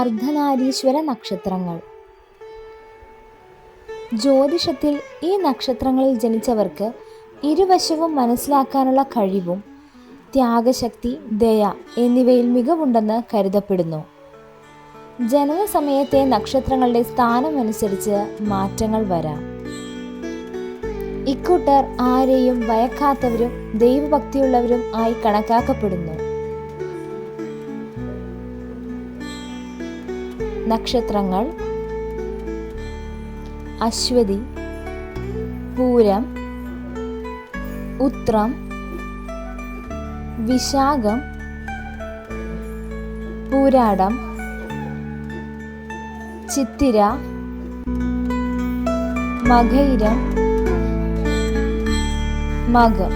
അർദ്ധനാരീശ്വര നക്ഷത്രങ്ങൾ. ജ്യോതിഷത്തിൽ ഈ നക്ഷത്രങ്ങളിൽ ജനിച്ചവർക്ക് ഇരുവശവും മനസ്സിലാക്കാനുള്ള കഴിവും ത്യാഗശക്തി, ദയ എന്നിവയിൽ മികവുണ്ടെന്ന് കരുതപ്പെടുന്നു. ജനന സമയത്തെ നക്ഷത്രങ്ങളുടെ സ്ഥാനമനുസരിച്ച് മാറ്റങ്ങൾ വരാം. ഇക്കൂട്ടർ ആരെയും ഭയക്കാത്തവരും ദൈവഭക്തിയുള്ളവരും ആയി കണക്കാക്കപ്പെടുന്നു. നക്ഷത്രങ്ങൾ: അശ്വതി, പൂരം, ഉത്രം, വിശാഖം, പൂരാടം, ചിത്തിര, മകയിരം, മകം.